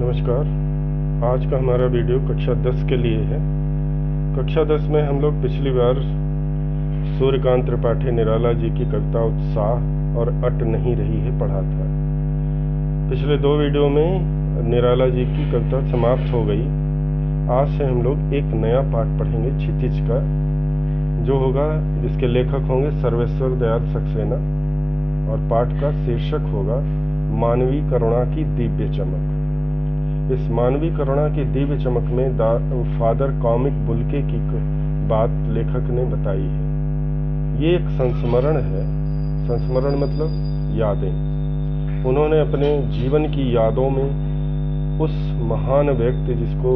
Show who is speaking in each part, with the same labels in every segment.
Speaker 1: नमस्कार। आज का हमारा वीडियो कक्षा 10 के लिए है। कक्षा 10 में हम लोग पिछली बार सूर्यकांत त्रिपाठी निराला जी की कविता उत्साह और अट नहीं रही है पढ़ा था। पिछले 2 वीडियो में निराला जी की कविता समाप्त हो गई। आज से हम लोग एक नया पाठ पढ़ेंगे क्षितिज का, जो होगा जिसके लेखक होंगे सर्वेश्वर दयाल सक्सेना, और पाठ का शीर्षक होगा मानवीय करुणा की दिव्य चमक। इस मानवीय करुणा की दिव्य चमक में फादर कॉमिक बुल्के की बात लेखक ने बताई है। ये एक संस्मरण है। संस्मरण मतलब यादें। उन्होंने अपने जीवन की यादों में उस महान व्यक्ति जिसको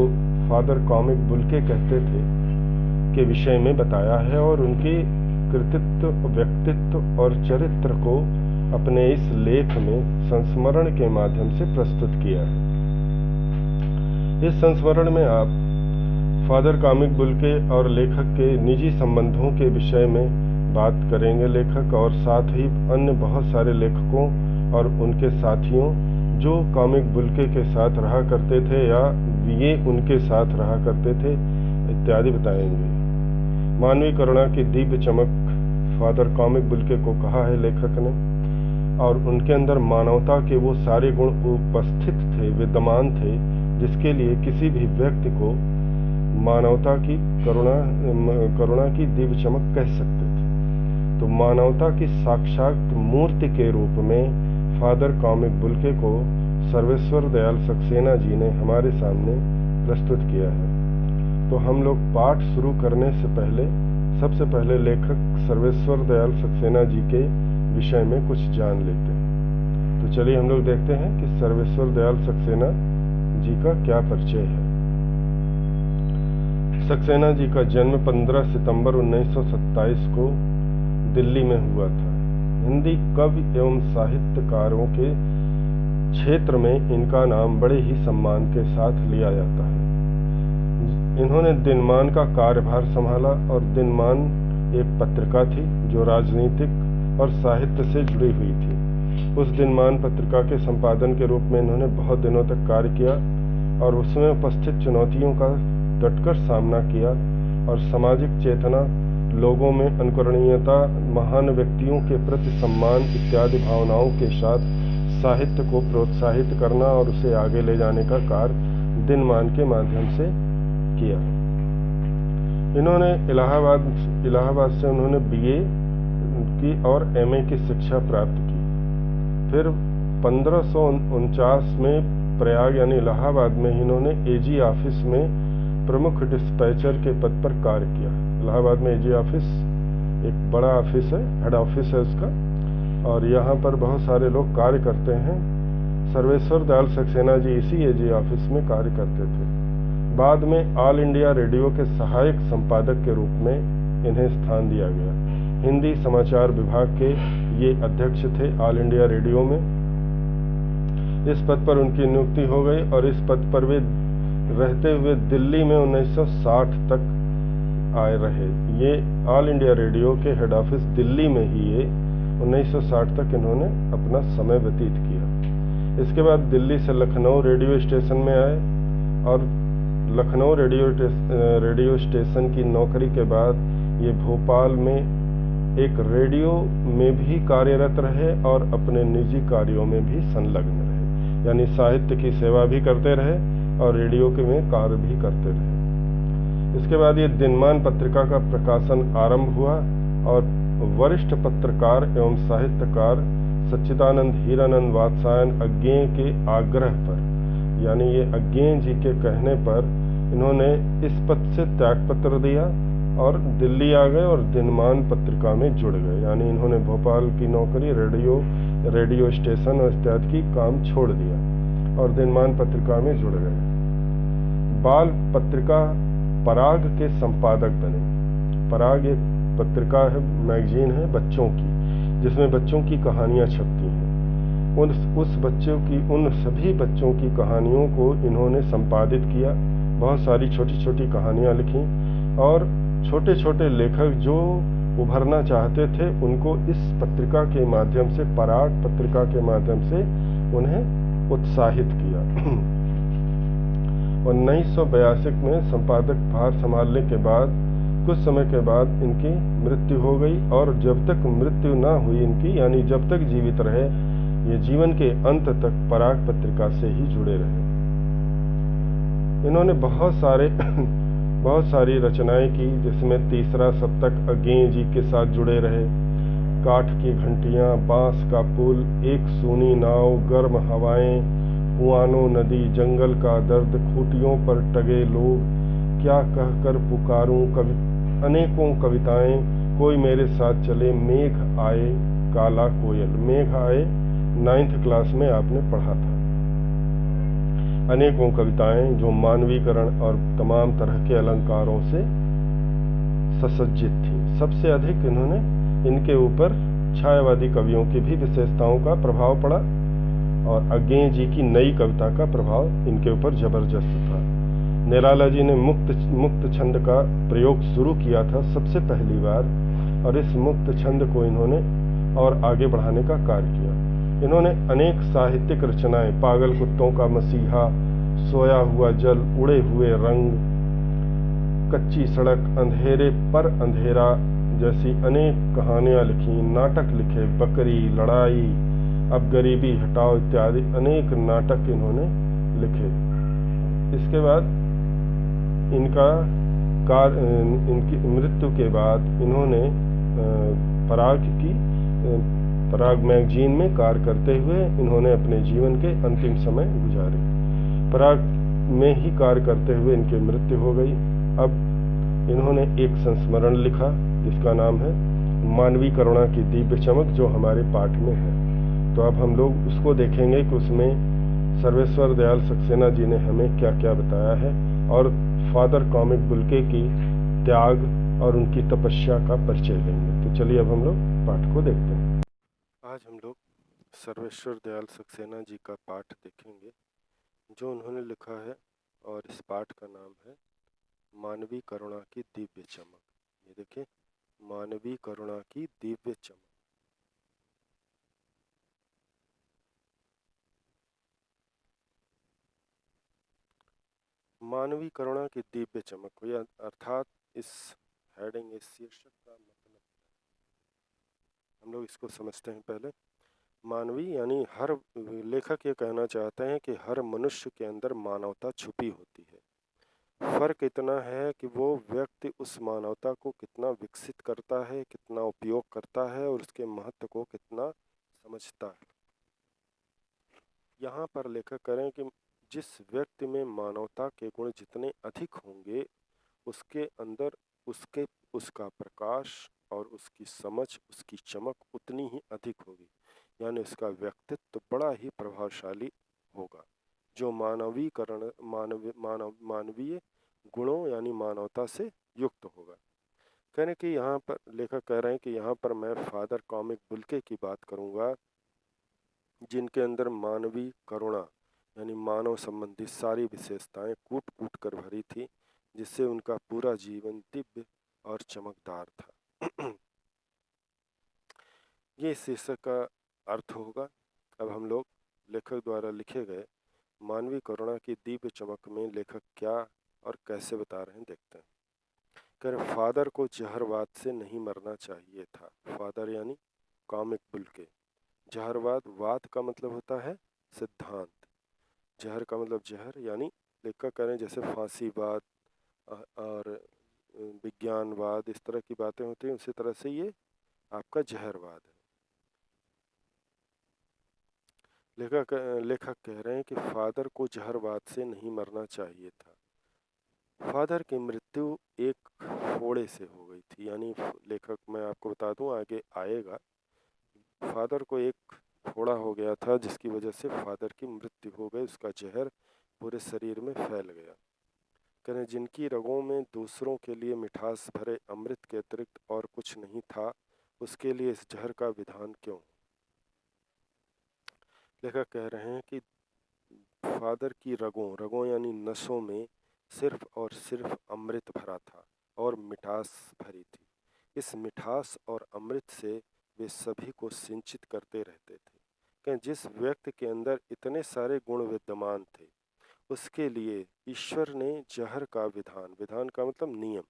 Speaker 1: फादर कॉमिक बुल्के कहते थे के विषय में बताया है, और उनके कृतित्व, व्यक्तित्व और चरित्र को अपने इस लेख में संस्मरण के माध्यम से प्रस्तुत किया है। इस संस्मरण में आप फादर कॉमिक बुल्के और लेखक के निजी संबंधों के विषय में बात करेंगे लेखक, और साथ ही अन्य बहुत सारे लेखकों और उनके साथियों जो कॉमिक बुल्के के साथ रहा करते थे या ये उनके साथ रहा करते थे इत्यादि बताएंगे। मानवीय करुणा की दिव्य चमक फादर कॉमिक बुल्के को कहा है लेखक ने, और उनके अंदर मानवता के वो सारे गुण उपस्थित थे, विद्यमान थे, जिसके लिए किसी भी व्यक्ति को मानवता की करुणा की दिव्य चमक कह सकते थे। तो मानवता की साक्षात मूर्ति के रूप में फादर कॉमिक बुल्के को सर्वेश्वर दयाल सक्सेना जी ने हमारे सामने प्रस्तुत किया है। तो हम लोग पाठ शुरू करने से पहले सबसे पहले लेखक सर्वेश्वर दयाल सक्सेना जी के विषय में कुछ जान लेते हैं। तो चलिए हम लोग देखते हैं कि सर्वेश्वर दयाल सक्सेना जी का क्या परिचय है। सक्सेना जी का जन्म 15 सितंबर 1927 को दिल्ली में हुआ था। हिंदी कवि एवं साहित्यकारों के क्षेत्र में इनका नाम बड़े ही सम्मान के साथ लिया जाता है। इन्होंने दिनमान का कार्यभार संभाला, और दिनमान एक पत्रिका थी जो राजनीतिक और साहित्य से जुड़ी हुई थी। उस दिनमान पत्रिका के संपादन के रूप में इन्होंने बहुत दिनों तक कार्य किया और उसमें उपस्थित चुनौतियों का डटकर सामना किया, और सामाजिक चेतना, लोगों में अनुकरणीयता, महान व्यक्तियों के प्रति सम्मान इत्यादि भावनाओं के साथ साहित्य को प्रोत्साहित करना और उसे आगे ले जाने का कार्य दिनमान के माध्यम से किया। इन्होंने इलाहाबाद से उन्होंने BA की और MA की शिक्षा प्राप्त की। फिर 1549 में प्रयाग यानी इलाहाबाद में इन्होंने AG ऑफिस में प्रमुख डिस्पैचर के पद पर कार्य किया। इलाहाबाद में AG ऑफिस एक बड़ा ऑफिस है, हेड ऑफिस है उसका, और यहाँ पर बहुत सारे लोग कार्य करते हैं। सर्वेश्वर दयाल सक्सेना जी इसी AG ऑफिस में कार्य करते थे। बाद में ऑल इंडिया रेडियो के सहायक संपादक के रूप में इन्हें स्थान दिया गया। हिंदी समाचार विभाग के ये अध्यक्ष थे ऑल इंडिया रेडियो में। इस पद पर उनकी नियुक्ति हो गई, और इस पद पर वे रहते हुए दिल्ली में 1960 तक आए रहे। ये ऑल इंडिया रेडियो के हेड ऑफिस दिल्ली में ही ये 1960 तक इन्होंने अपना समय व्यतीत किया। इसके बाद दिल्ली से लखनऊ रेडियो स्टेशन में आए, और लखनऊ रेडियो स्टेशन की नौकरी के बाद ये भोपाल में एक रेडियो में भी कार्यरत रहे और अपने निजी कार्यों में भी संलग्न रहे, यानी साहित्य की सेवा भी करते रहे और रेडियो के में कार्य भी करते रहे। इसके बाद ये दिनमान पत्रिका का प्रकाशन आरंभ हुआ, और वरिष्ठ पत्रकार एवं साहित्यकार सच्चिदानंद हीरानंद वात्सायन अज्ञेय के आग्रह पर, यानी ये अज्ञेय जी के कहने पर इन्होंने इस पद से त्यागपत्र दिया और दिल्ली आ गए और दिनमान पत्रिका में जुड़ गए। यानी इन्होंने भोपाल की नौकरी, रेडियो स्टेशन और इत्यादि की काम छोड़ दिया और दिनमान पत्रिका में जुड़ गए। बाल पत्रिका पराग के संपादक बने। पराग एक पत्रिका है, मैगजीन है बच्चों की, जिसमें बच्चों की कहानियां छपती हैं। उन सभी बच्चों की कहानियों को इन्होंने संपादित किया। बहुत सारी छोटी छोटी कहानियां लिखी, और छोटे छोटे लेखक जो उभरना चाहते थे उनको इस पत्रिका के माध्यम से, पराग पत्रिका के माध्यम से उन्हें उत्साहित किया। 1982 में संपादक भार संभालने के बाद कुछ समय के बाद इनकी मृत्यु हो गई, और जब तक मृत्यु ना हुई इनकी, यानी जब तक जीवित रहे, ये जीवन के अंत तक पराग पत्रिका से ही जुड़े रहे। इन्होंने बहुत सारी रचनाएं की, जिसमें तीसरा सप्तक अज्ञेय जी के साथ जुड़े रहे। काठ की घंटियां, बांस का पुल, एक सूनी नाव, गर्म हवाएं, कुआनो नदी, जंगल का दर्द, खूटियों पर टगे लोग, क्या कहकर पुकारूं, अनेकों कविताएं, कोई मेरे साथ चले, मेघ आए, काला कोयल। मेघ आए 9th क्लास में आपने पढ़ा था। अनेकों कविताएं जो मानवीकरण और तमाम तरह के अलंकारों से सुसज्जित थी। सबसे अधिक इनके ऊपर छायावादी कवियों की भी विशेषताओं का प्रभाव पड़ा, और अज्ञेय जी की नई कविता का प्रभाव इनके ऊपर जबरदस्त था। निराला जी ने मुक्त छंद का प्रयोग शुरू किया था सबसे पहली बार, और इस मुक्त छंद को इन्होंने और आगे बढ़ाने का कार्य किया। इन्होंने अनेक साहित्यिक रचनाएं, पागल कुत्तों का मसीहा, सोया हुआ जल, उड़े हुए रंग, कच्ची सड़क, अंधेरे पर अंधेरा जैसी अनेक कहानियां लिखी, नाटक लिखे, बकरी, लड़ाई, अब गरीबी हटाओ इत्यादि अनेक नाटक इन्होंने लिखे। इसके बाद इनकी मृत्यु के बाद इन्होंने पराग मैगजीन में कार्य करते हुए इन्होंने अपने जीवन के अंतिम समय गुजारे। पराग में ही कार्य करते हुए इनकी मृत्यु हो गई। अब इन्होंने एक संस्मरण लिखा जिसका नाम है मानवीय करुणा की दिव्य चमक, जो हमारे पाठ में है। तो अब हम लोग उसको देखेंगे कि उसमें सर्वेश्वर दयाल सक्सेना जी ने हमें क्या क्या बताया है, और फादर कॉमिक बुल्के की त्याग और उनकी तपस्या का परिचय लेंगे। तो चलिए अब हम लोग पाठ को देखते हैं। आज हम लोग सर्वेश्वर दयाल सक्सेना जी का पाठ देखेंगे जो उन्होंने लिखा है, और इस पाठ का नाम है मानवीय करुणा की दिव्य चमक। ये देखिए, मानवीय करुणा की दिव्य चमक। मानवीय करुणा की दिव्य चमक, अर्थात इस हेडिंग, इस शीर्षक का मतलब हम लोग इसको समझते हैं। पहले मानवीय यानी हर लेखक ये कहना चाहते हैं कि हर मनुष्य के अंदर मानवता छुपी होती है। फर्क इतना है कि वो व्यक्ति उस मानवता को कितना विकसित करता है, कितना उपयोग करता है, और उसके महत्व को कितना समझता है। यहाँ पर लेखक करें कि जिस व्यक्ति में मानवता के गुण जितने अधिक होंगे, उसके अंदर उसका प्रकाश और उसकी समझ, उसकी चमक उतनी ही अधिक होगी, यानी उसका व्यक्तित्व बड़ा ही प्रभावशाली होगा, जो मानवीय गुणों यानी मानवता से युक्त होगा। कहने कि यहाँ पर लेखक कह रहे हैं कि यहाँ पर मैं फादर कॉमिक बुल्के की बात करूँगा, जिनके अंदर मानवीय करुणा यानी मानव संबंधी सारी विशेषताएं कूट कूट कर भरी थी, जिससे उनका पूरा जीवन दिव्य और चमकदार था। ये शीर्षक का अर्थ होगा। अब हम लोग लेखक द्वारा लिखे गए मानवीय करुणा की दिव्य चमक में लेखक क्या और कैसे बता रहे हैं, देखते हैं। कह रहे, फादर को जहरवाद से नहीं मरना चाहिए था। फादर यानी कॉमिक बुल्के। जहरवाद, वाद का मतलब होता है सिद्धांत, जहर का मतलब जहर, यानी लेखक कह रहे हैं जैसे फांसीवाद और विज्ञानवाद, इस तरह की बातें होती हैं, उसी तरह से ये आपका जहरवाद है। लेखक कह रहे हैं कि फादर को जहरवाद से नहीं मरना चाहिए था। फादर की मृत्यु एक फोड़े से हो गई थी, यानी लेखक, मैं आपको बता दूं आगे आएगा, फादर को एक फोड़ा हो गया था जिसकी वजह से फादर की मृत्यु हो गई, उसका जहर पूरे शरीर में फैल गया। कहें जिनकी रगों में दूसरों के लिए मिठास भरे अमृत के अतिरिक्त और कुछ नहीं था, उसके लिए इस जहर का विधान क्यों? लेखक कह रहे हैं कि फादर की रगों यानी नसों में सिर्फ और सिर्फ अमृत भरा था और मिठास भरी थी। इस मिठास और अमृत से वे सभी को सिंचित करते रहते थे कि जिस व्यक्ति के अंदर इतने सारे गुण विद्यमान थे, उसके लिए ईश्वर ने जहर का विधान, विधान का मतलब नियम,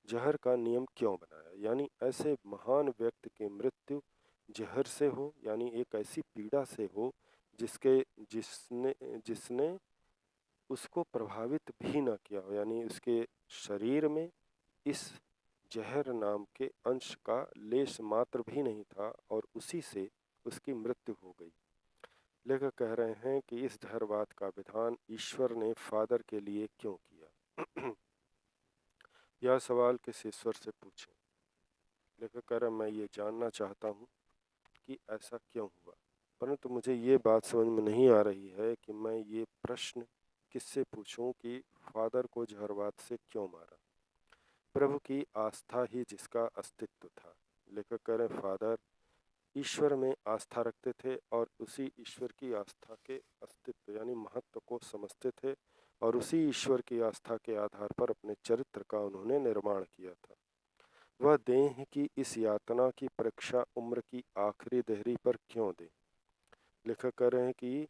Speaker 1: जहर का नियम क्यों बनाया? यानी ऐसे महान व्यक्ति की मृत्यु जहर से हो, यानी एक ऐसी पीड़ा से हो जिसके जिसने जिसने उसको प्रभावित भी न किया हो, यानी उसके शरीर में इस जहर नाम के अंश का लेश मात्र भी नहीं था और उसी से उसकी मृत्यु हो गई। लेखक कह रहे हैं कि इस जहरवाद का विधान ईश्वर ने फादर के लिए क्यों किया? यह सवाल किस ईश्वर से पूछें? लेखक कह रहे हैं मैं ये जानना चाहता हूँ कि ऐसा क्यों हुआ, परंतु मुझे ये बात समझ में नहीं आ रही है कि मैं ये प्रश्न किससे पूछूं कि फादर को जहरवाद से क्यों मारा। प्रभु की आस्था ही जिसका अस्तित्व था। लेखक कह रहे फादर ईश्वर में आस्था रखते थे और उसी ईश्वर की आस्था के अस्तित्व यानी महत्व को समझते थे और उसी ईश्वर की आस्था के आधार पर अपने चरित्र का उन्होंने निर्माण किया था। वह देह की इस यातना की परीक्षा उम्र की आखिरी देहरी पर क्यों दे? लेखक कह रहे हैं कि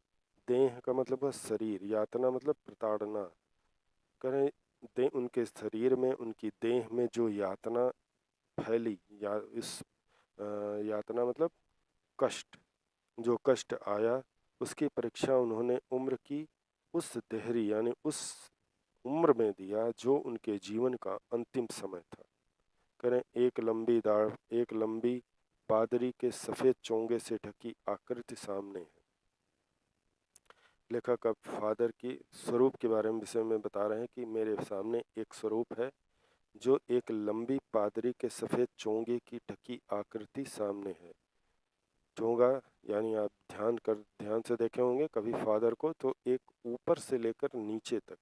Speaker 1: देह का मतलब है शरीर, यातना मतलब प्रताड़ना। कह रहे दे उनके शरीर में, उनकी देह में जो यातना फैली या इस यातना मतलब कष्ट, जो कष्ट आया उसकी परीक्षा उन्होंने उम्र की उस देहरी यानी उस उम्र में दिया जो उनके जीवन का अंतिम समय था। करें एक लंबी पादरी के सफ़ेद चोंगे से ढकी आकृति सामने है। लेखक अब फादर की स्वरूप के बारे में विषय में बता रहे हैं कि मेरे सामने एक स्वरूप है जो एक लंबी पादरी के सफ़ेद चोंगे की ढकी आकृति सामने है। चोंगा यानी आप ध्यान से देखे होंगे कभी फादर को, तो एक ऊपर से लेकर नीचे तक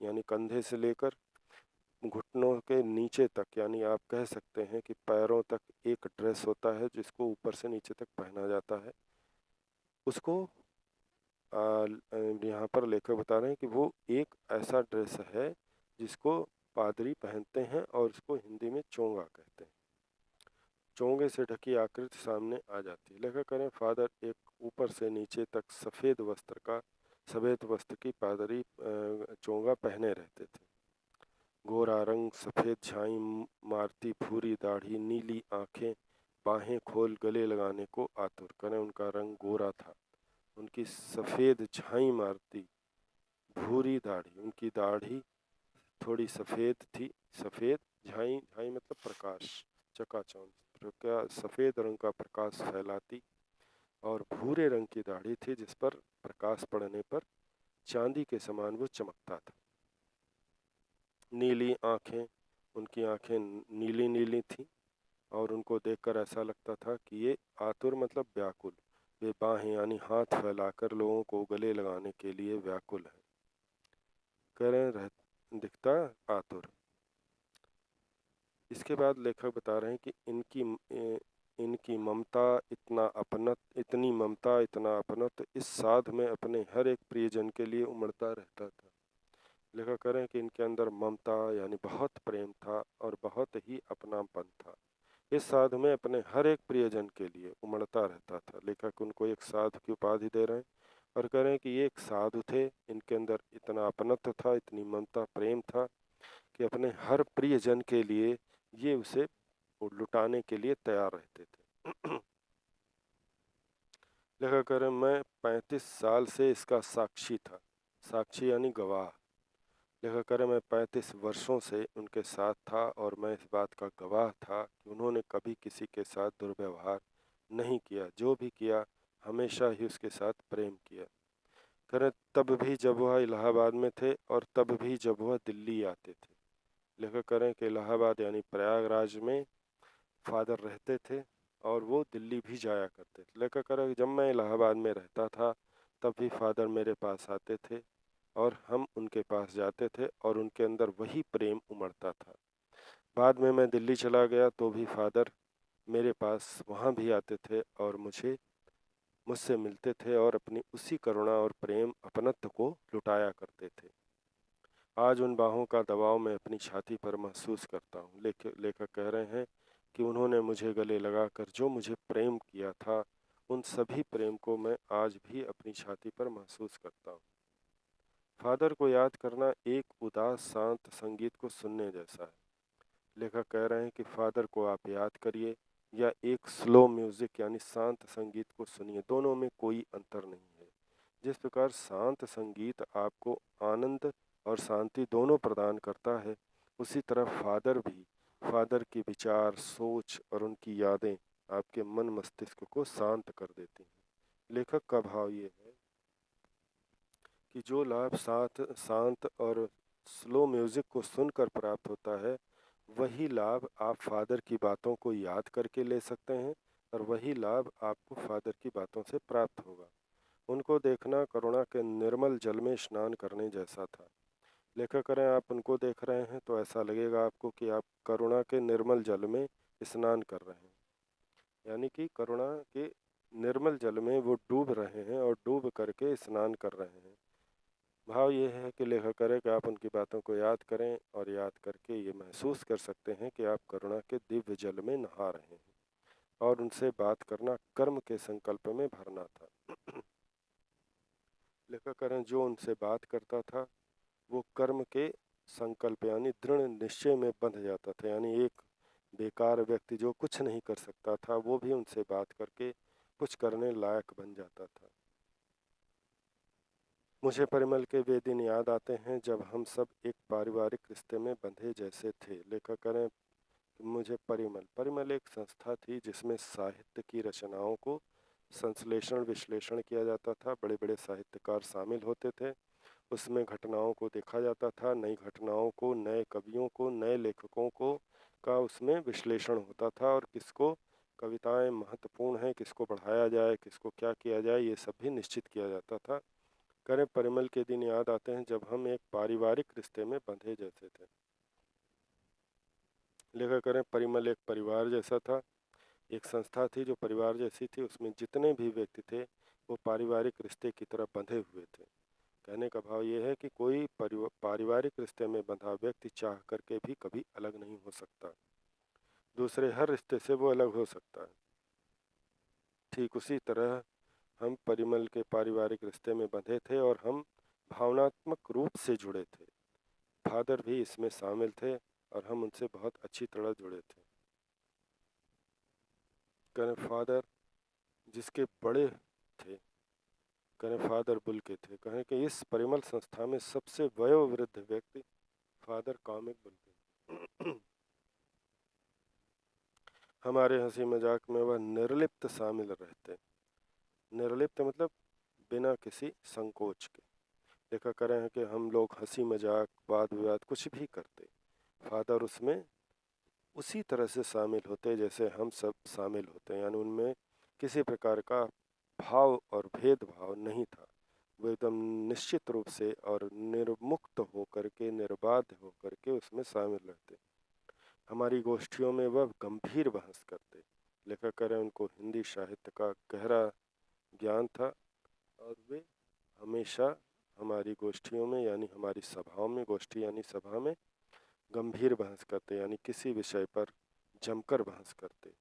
Speaker 1: यानी कंधे से लेकर घुटनों के नीचे तक, यानी आप कह सकते हैं कि पैरों तक एक ड्रेस होता है जिसको ऊपर से नीचे तक पहना जाता है। उसको यहाँ पर लेखक बता रहे हैं कि वो एक ऐसा ड्रेस है जिसको पादरी पहनते हैं और उसको हिंदी में चोंगा कहते हैं। चोंगे से ढकी आकृति सामने आ जाती है। लेखक करें फादर एक ऊपर से नीचे तक सफ़ेद वस्त्र की पादरी चोंगा पहने रहते थे। गोरा रंग, सफ़ेद झाई मारती भूरी दाढ़ी, नीली आंखें, बाहें खोल गले लगाने को आतुर। करें उनका रंग गोरा था, उनकी सफ़ेद झाई मारती भूरी दाढ़ी, उनकी दाढ़ी थोड़ी सफ़ेद थी। सफ़ेद झाई मतलब प्रकाश, चकाचौंध, क्या सफ़ेद रंग का प्रकाश फैलाती और भूरे रंग की दाढ़ी थी जिस पर प्रकाश पड़ने पर चांदी के समान वो चमकता था। नीली आंखें, उनकी आंखें नीली नीली थीं और उनको देखकर ऐसा लगता था कि ये आतुर मतलब व्याकुल, वे बाहें यानी हाथ फैलाकर लोगों को गले लगाने के लिए व्याकुल है। कह रहे दिखता आतुर। इसके बाद लेखक बता रहे हैं कि इनकी ममता इतनी ममता इतना अपनत्व इस साध में अपने हर एक प्रियजन के लिए उमड़ता रहता था। लेखक कह रहे हैं कि इनके अंदर ममता यानी बहुत प्रेम था और बहुत ही अपनापन था। इस साधु में अपने हर एक प्रियजन के लिए उमड़ता रहता था। लेखक उनको एक साधु की उपाधि दे रहे हैं और कह रहे हैं कि ये एक साधु थे, इनके अंदर इतना अपनत्व था, इतनी ममता प्रेम था कि अपने हर प्रियजन के लिए ये उसे लुटाने के लिए तैयार रहते थे। लेखक कह रहे हैं मैं 35 साल से इसका साक्षी था। साक्षी यानी गवाह। लेखक कह रहे मैं 35 वर्षों से उनके साथ था और मैं इस बात का गवाह था कि उन्होंने कभी किसी के साथ दुर्व्यवहार नहीं किया, जो भी किया हमेशा ही उसके साथ प्रेम किया। कह रहे तब भी जब वह इलाहाबाद में थे और तब भी जब वह दिल्ली आते थे। लेखक कह रहे हैं कि इलाहाबाद यानी प्रयागराज में फादर रहते थे और वो दिल्ली भी जाया करते थे। लेखक कह रहे जब मैं इलाहाबाद में रहता था तब भी फादर मेरे पास आते थे और हम उनके पास जाते थे और उनके अंदर वही प्रेम उमड़ता था। बाद में मैं दिल्ली चला गया तो भी फादर मेरे पास वहाँ भी आते थे और मुझसे मिलते थे और अपनी उसी करुणा और प्रेम अपनत्व को लुटाया करते थे। आज उन बाहों का दबाव मैं अपनी छाती पर महसूस करता हूँ। लेखक कह रहे हैं कि उन्होंने मुझे गले लगाकर जो मुझे प्रेम किया था, उन सभी प्रेम को मैं आज भी अपनी छाती पर महसूस करता हूँ। फादर को याद करना एक उदास शांत संगीत को सुनने जैसा है। लेखक कह रहे हैं कि फादर को आप याद करिए या एक स्लो म्यूजिक यानी शांत संगीत को सुनिए, दोनों में कोई अंतर नहीं है। जिस प्रकार शांत संगीत आपको आनंद और शांति दोनों प्रदान करता है, उसी तरह फादर के विचार, सोच और उनकी यादें आपके मन मस्तिष्क को शांत कर देती हैं। लेखक का भाव ये है कि जो लाभ शांत और स्लो म्यूजिक को सुनकर प्राप्त होता है, वही लाभ आप फादर की बातों को याद करके ले सकते हैं और वही लाभ आपको फादर की बातों से प्राप्त होगा। उनको देखना करुणा के निर्मल जल में स्नान करने जैसा था। लेखक करें, आप उनको देख रहे हैं तो ऐसा लगेगा आपको कि आप करुणा के निर्मल जल में स्नान कर रहे हैं, यानी कि करुणा के निर्मल जल में वो डूब रहे हैं और डूब करके स्नान कर रहे हैं। भाव ये है कि लेखक करे कि आप उनकी बातों को याद करें और याद करके ये महसूस कर सकते हैं कि आप करुणा के दिव्य जल में नहा रहे हैं और उनसे बात करना कर्म के संकल्प में भरना था। लेखक करें, जो उनसे बात करता था वो कर्म के संकल्प यानी दृढ़ निश्चय में बंध जाता था, यानी एक बेकार व्यक्ति जो कुछ नहीं कर सकता था वो भी उनसे बात करके कुछ करने लायक बन जाता था। मुझे परिमल के वे दिन याद आते हैं जब हम सब एक पारिवारिक रिश्ते में बंधे जैसे थे। लेखक करें, मुझे परिमल एक संस्था थी जिसमें साहित्य की रचनाओं को संश्लेषण विश्लेषण किया जाता था। बड़े बड़े साहित्यकार शामिल होते थे। उसमें घटनाओं को देखा जाता था, नई घटनाओं को, नए कवियों को, नए लेखकों को का उसमें विश्लेषण होता था और किसको कविताएं महत्वपूर्ण हैं, किसको बढ़ाया जाए, किसको क्या किया जाए, ये सब भी निश्चित किया जाता था। करें, परिमल के दिन याद आते हैं जब हम एक पारिवारिक रिश्ते में बंधे जैसे थे। लेखक करें, परिमल एक परिवार जैसा था, एक संस्था थी जो परिवार जैसी थी। उसमें जितने भी व्यक्ति थे वो पारिवारिक रिश्ते की तरह बंधे हुए थे। कहने का भाव ये है कि कोई पारिवारिक रिश्ते में बंधा व्यक्ति चाह करके भी कभी अलग नहीं हो सकता, दूसरे हर रिश्ते से वो अलग हो सकता है। ठीक उसी तरह हम परिमल के पारिवारिक रिश्ते में बंधे थे और हम भावनात्मक रूप से जुड़े थे। फादर भी इसमें शामिल थे और हम उनसे बहुत अच्छी तरह जुड़े थे। करें, फादर जिसके बड़े थे, करें फादर बुल के थे। कहें कि इस परिमल संस्था में सबसे वयोवृद्ध व्यक्ति फादर कॉमिक बुल के। हमारे हंसी मजाक में वह निर्लिप्त शामिल रहते। निर्लिप्त मतलब बिना किसी संकोच के। देखा करें हैं कि हम लोग हंसी मजाक वाद विवाद कुछ भी करते, फादर उसमें उसी तरह से शामिल होते जैसे हम सब शामिल होते हैं, यानी उनमें किसी प्रकार का भाव और भेदभाव नहीं था। वो एकदम निश्चित रूप से और निर्मुक्त होकर के, निर्बाध होकर के उसमें शामिल रहते। हमारी गोष्ठियों में वह गंभीर बहस करते। लेखक करें, उनको हिंदी साहित्य का गहरा ज्ञान था और वे हमेशा हमारी गोष्ठियों में यानी हमारी सभाओं में, गोष्ठी यानी सभा में गंभीर बहस करते, यानी किसी विषय पर जमकर बहस करते।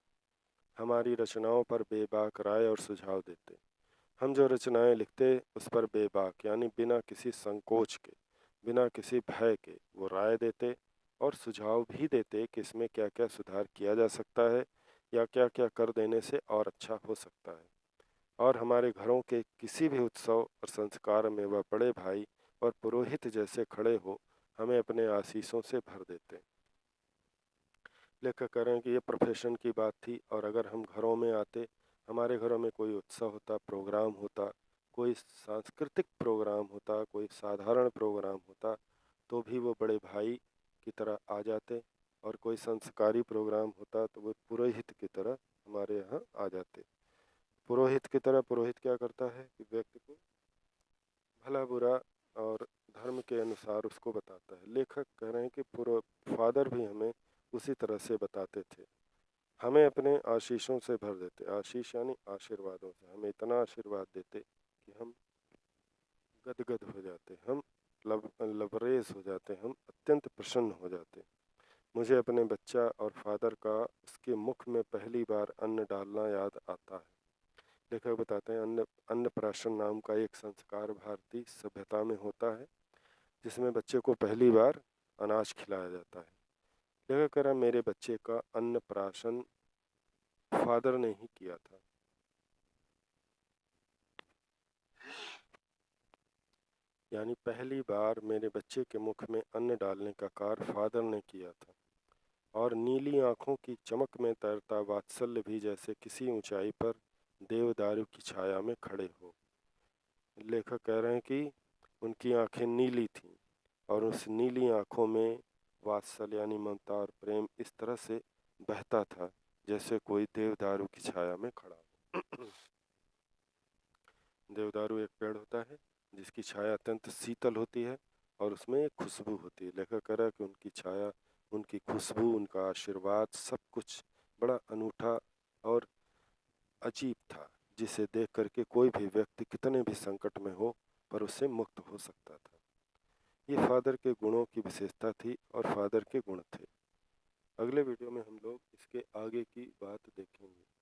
Speaker 1: हमारी रचनाओं पर बेबाक राय और सुझाव देते। हम जो रचनाएं लिखते उस पर बेबाक यानी बिना किसी संकोच के, बिना किसी भय के वो राय देते और सुझाव भी देते कि इसमें क्या क्या सुधार किया जा सकता है या क्या क्या कर देने से और अच्छा हो सकता है। और हमारे घरों के किसी भी उत्सव और संस्कार में वह बड़े भाई और पुरोहित जैसे खड़े हो हमें अपने आशीषों से भर देते। लेखक कह रहे हैं कि ये प्रोफेशन की बात थी और अगर हम घरों में आते, हमारे घरों में कोई उत्सव होता, प्रोग्राम होता, कोई सांस्कृतिक प्रोग्राम होता, कोई साधारण प्रोग्राम होता, तो भी वो बड़े भाई की तरह आ जाते और कोई संस्कारी प्रोग्राम होता तो वो पुरोहित की तरह हमारे यहाँ आ जाते। पुरोहित की तरह पुरोहित क्या करता है कि व्यक्ति को भला बुरा और धर्म के अनुसार उसको बताता है। लेखक कह रहे हैं कि फादर भी हमें उसी तरह से बताते थे, हमें अपने आशीषों से भर देते। आशीष यानी आशीर्वादों से हमें इतना आशीर्वाद देते कि हम गदगद हो जाते, हम लबरेज हो जाते, हम अत्यंत प्रसन्न हो जाते। मुझे अपने बच्चा और फादर का उसके मुख में पहली बार अन्न डालना याद आता है। लेखक बताते हैं, अन्नप्राशन नाम का एक संस्कार भारतीय सभ्यता में होता है। जिसमें बच्चे को पहली बार अनाज खिलाया जाता है। लेखक कह रहा है मेरे बच्चे का अन्नप्राशन फादर ने ही किया था। यानी पहली बार मेरे बच्चे के मुख में अन्न डालने का कार्य फादर ने किया था। और नीली आंखों की चमक में तैरता वात्सल्य भी जैसे किसी ऊंचाई पर देवदारू की छाया में खड़े हो। लेखक कह रहे हैं कि उनकी आंखें नीली थीं और उस नीली आंखों में वात्सल्य यानी ममता और प्रेम इस तरह से बहता था जैसे कोई देवदारू की छाया में खड़ा हो। देवदारू एक पेड़ होता है जिसकी छाया अत्यंत शीतल होती है और उसमें एक खुशबू होती है। लेखक कह रहा है कि उनकी छाया, उनकी खुशबू, उनका आशीर्वाद सब कुछ बड़ा अनूठा और अजीब था, जिसे देख करके कोई भी व्यक्ति कितने भी संकट में हो पर उससे मुक्त हो सकता था। ये फादर के गुणों की विशेषता थी और फादर के गुण थे। अगले वीडियो में हम लोग इसके आगे की बात देखेंगे।